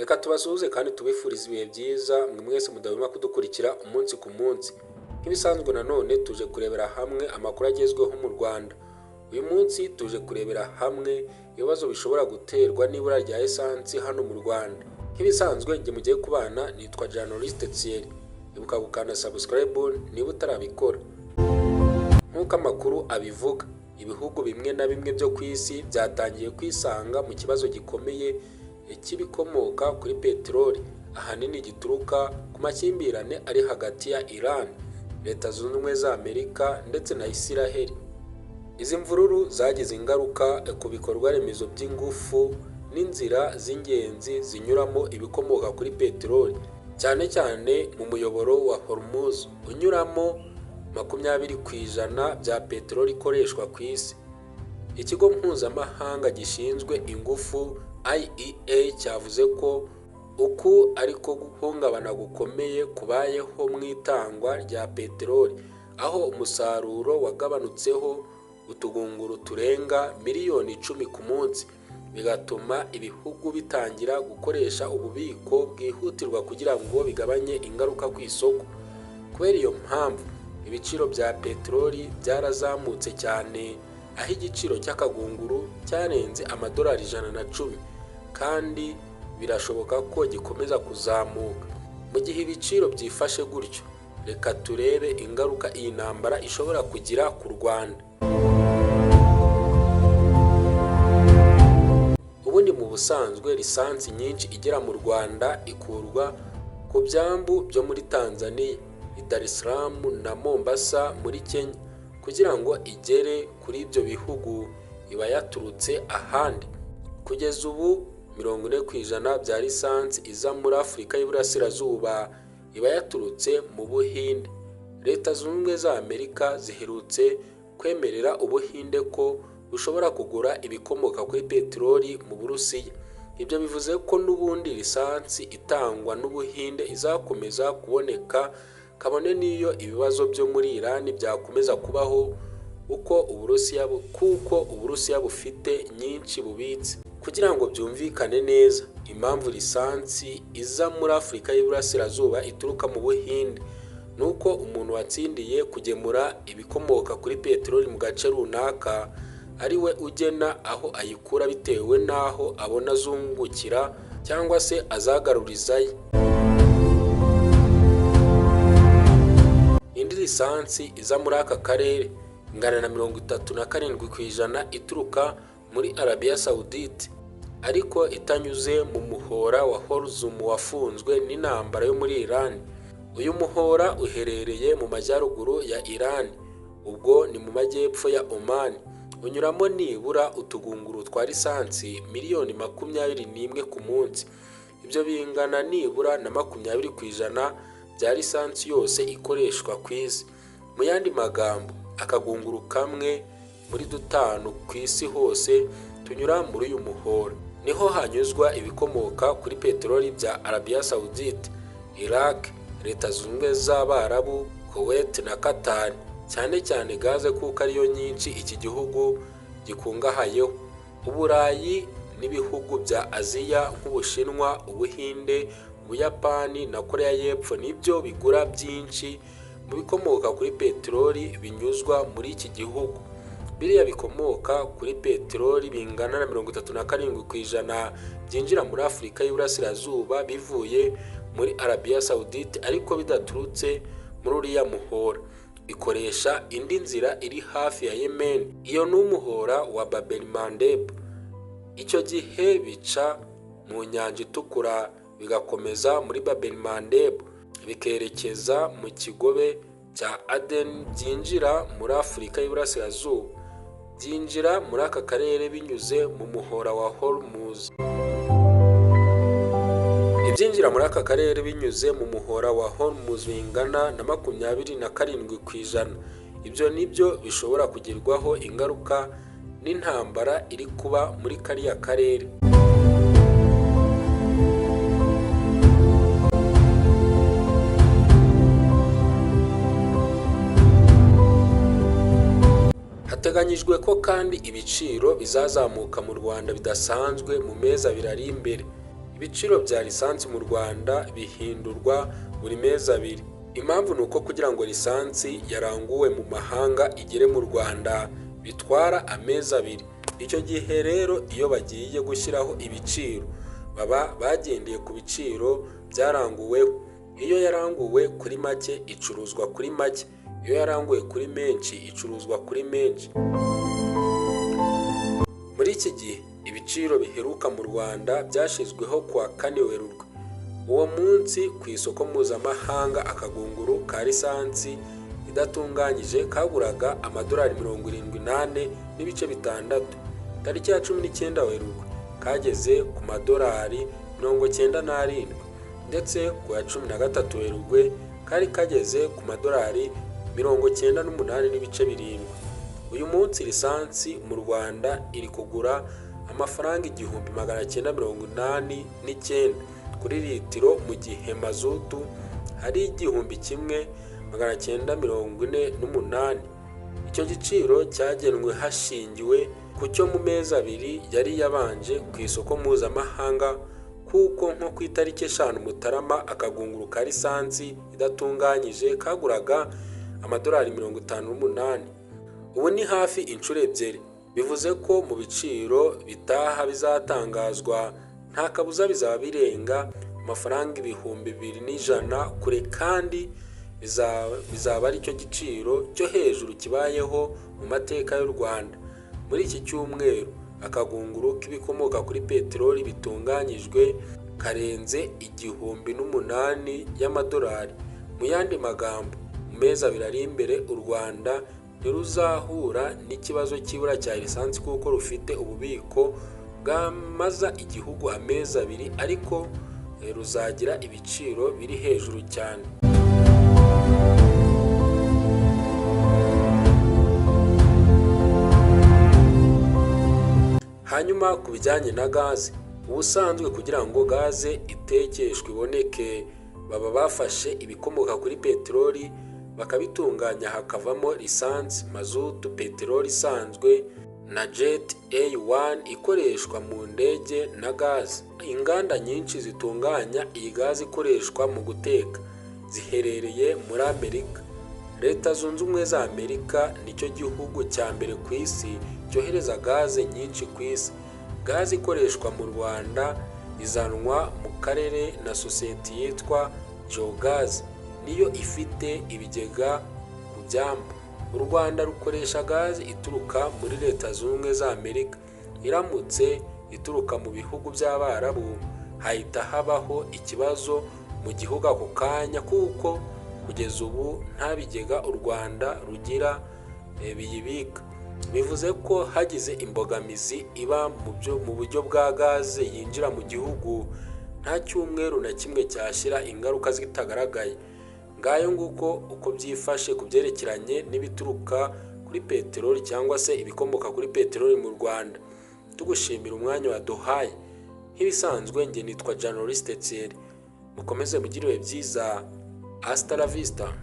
Reka tubasuhuze kandi tubifurize ibihe byiza mwe mwese mudahwema kudukurikira umunsi ku munsi. Nk'ibisanzwe nanone tuje kurebera hamwe amakuru agezweho mu Rwanda. Uyu munsi tuje kurebera hamwe ibibazo bishobora guterwa n'ibura rya esansi hano mu Rwanda. Nk'ibisanzwe njye mugiye kubana nitwa Journaliste Thierry. Ibuka gukanda subscribe niba utarabikora. Nk'uko amakuru abivuga, ibihugu bimwe na bimwe byo ku isi byatangiye kwisanga mu kibazo gikomeye cy'ibikomoka kuri peteroli, ahanini gituruka ku makimbirane ari hagati ya Iran, Leta Zunze Ubumwe za Amerika ndetse na Isiraheli. Izi mvururu zagize ingaruka ku bikorwa remezo by'ingufu n'inzira z'ingenzi zinyuramo ibikomoka kuri peteroli, cyane cyane mu muyoboro wa Hormuz unyuramo 20% bya peteroli ikoreshwa ku isi. Ikigo mpuzamahanga gishinzwe ingufu IEA cyavuze ko uku ariko guhungabana gukomeye kubayeho mu itangwa rya peteroli, aho umusaruro wagabanutseho utugunguru turenga miliyoni 10 ku munsi, bigatuma ibihugu bitangira gukoresha ububiko bwihutirwa kugira ngo bigabanye ingaruka ku isoko. Kubera iyo mpamvu ibiciro bya peteroli byarazamutse cyane, aho igiciro cy'akagunguru cyarenze amadolari 110, kandi birashoboka ko gikomeza kuzamuka. Mu gihe ibiciro byifashe gutyo, reka turebe ingaruka iyi ntambara ishobora kugira ku Rwanda. Ubundi mu busanzwe lisansi nyinshi igera mu Rwanda ikurwa ku byambu byo muri Tanzania, Dar es Salaam na Mombasa muri Kenya, kugira ngo igere kuri ibyo bihugu iba yaturutse ahandi. Kugeza ubu 40% bya lisansi iza muri Afurika y'Iburasirazuba iba yaturutse mu Buhinde. Leta Zunze Ubumwe za Amerika ziherutse kwemerera Ubuhinde ko bushobora kugura ibikomoka kuri peteroli mu Burusiya. Ibyo bivuze ko n'ubundi lisansi itangwa n'Ubuhinde izakomeza kuboneka, kabone n'iyo ibibazo byo muri Iran byakomeza kubaho kuko Uburusiya bufite nyinshi bubitse. Kugira ngo byumvikane neza impamvu lisansi iza muri Afurika y'Iburasirazuba ituruka mu Buhinde, nuko umuntu watsindiye kugemura ibikomoka kuri peteroli mu gace runaka ari we ugena aho ayikura bitewe n'aho abona azungukira cyangwa se azagarurizayo. Indi lisansi iza muri aka karere ingana na 37% ituruka muri Arabia Saudite, ariko itanyuze mu muhora wa Hormuz wafunzwe n'intambara yo muri Iran. Uyu muhora uherereye mu majyaruguru ya Iran, ubwo ni mu majyepfo ya Oman, unyuramo nibura utugunguru twa lisansi miliyoni 21 ku munsi. Ibyo bingana nibura na 20% bya lisansi yose ikoreshwa ku isi. Mu yandi magambo, akagunguru kamwe muri 5 ku isi hose tunyura muri uyu muhora. Niho hanyuzwa ibikomoka kuri peteroli bya Arabia Saudite, Iraq, Leta Zunze Ubumwe z'Abarabu, Kuwait na Qatar, cyane cyane gaze kuko ariyo nyinshi iki gihugu gikungahayeho. Uburayi n'ibihugu bya Aziya nk'Ubushinwa, Ubuhinde, Ubuyapani na Korea y'Epfo nibyo bigura byinshi mu bikomoka kuri peteroli binyuzwa muri iki gihugu. Biriya bikomoka kuri peteroli bingana na 37% byinjira muri Afurika y'Iburasirazuba bivuye muri Arabia Saudite, ariko bidaturutse muri uriya muhora. Ikoresha indi nzira iri hafi ya Yemen, iyo ni umuhora wa Bab el-Mandeb. Icyo gihe bica mu Nyanja Itukura bigakomeza muri Bab el-Mandeb bikerekeza mu kigobe cya Aden, byinjira muri Afurika y'Iburasirazuba, byinjira muri aka karere binyuze mu muhora wa Hormuz. Ibyinjira muri aka karere binyuze mu muhora wa Hormuz bingana na 27%. Ibyo nibyo bishobora kugirwaho ingaruka n'intambara iri kuba muri kariya karere. Hateganyijwe ko kandi ibiciro bizazamuka mu Rwanda bidasanzwe mu mezi abiri ari imbere. ibiciro bya lisansi mu Rwanda bihindurwa buri mezi abiri. Impamvu ni uko kugira ngo lisansi yaranguwe mu mahanga igere mu Rwanda bitwara amezi abiri. Icyo gihe rero iyo bagiye gushyiraho ibiciro baba bagendeye ku biciro byaranguweho. Iyo yaranguwe kuri make icuruzwa kuri make, iyo yaranguwe kuri menshi icuruzwa kuri menshi. Muri iki gihe ibiciro biheruka mu Rwanda byashyizweho kuwa 4 Werurwe. Uwo munsi ku isoko mpuzamahanga akagunguru ka lisansi idatunganyije kaguraga amadolari 78.6. Tariki ya 19 Werurwe kageze ku madolari 97, ndetse ku ya 13 Werurwe kari kageze ku madolari 98.7. Uyu munsi lisansi mu Rwanda iri kugura amafaranga 1989 kuri litiro, mu gihe mazutu hari 1948. Icyo giciro cyagenwe hashingiwe ku cyo mu mezi abiri yari yabanje ku isoko mpuzamahanga, kuko nko ku itariki 5 Mutarama akagunguru ka lisansi idatunganyije kaguraga amadolari 58. Ubu ni hafi inshuro ebyiri. Bivuze ko mu biciro bitaha bizatangazwa nta kabuza bizaba birenga amafaranga 2,100 kure, kandi bizaba ari cyo giciro cyo hejuru kibayeho mu mateka y'u Rwanda. Muri iki cyumweru akagunguru k'ibikomoka kuri peteroli bitunganyijwe karenze 1,008 y'amadolari. Mu yandi magambo, mu mezi abiri ari imbere u Rwanda ntiruzahura n'ikibazo cy'ibura cya lisansi kuko rufite ububiko bwamaza igihugu amezi abiri, ariko ruzagira ibiciro biri hejuru cyane. Hanyuma ku bijyanye na gaze, ubusanzwe kugira ngo gaze itekeshwe iboneke baba bafashe ibikomoka kuri peteroli bakabitunganya hakavamo lisansi, mazutu, peteroli isanzwe na jet A1 ikoreshwa mu ndege na gaze. Inganda nyinshi zitunganya iyi gaze ikoreshwa mu guteka ziherereye muri Amerika. Leta Zunze Ubumwe za Amerika nicyo gihugu cya mbere ku isi cyohereza gaze nyinshi ku isi. Gaze ikoreshwa mu Rwanda izanwa mu karere na sosiyete yitwa Geogas, niyo ifite ibigega ku byambu. U Rwanda rukoresha gaze ituruka muri Leta Zunze Ubumwe za Amerika. Iramutse ituruka mu bihugu by'Abarabu hahita habaho ikibazo mu gihugu ako kanya, kuko kugeza ubu nta bigega u Rwanda rugira biyibika. Bivuze ko hagize imbogamizi iba mu buryo bwa gaze yinjira mu gihugu, nta cyumweru na kimwe cyashyira ingaruka zitagaragaye. Ngayo nguko uko byifashe ku byerekeranye n'ibituruka kuri peteroli cyangwa se ibikomoka kuri peteroli mu Rwanda. Tugushimira umwanya waduhaye. Nk'ibisanzwe nge nitwa Journaliste Thierry. Mukomeze mugire byiza. Hasta la vista.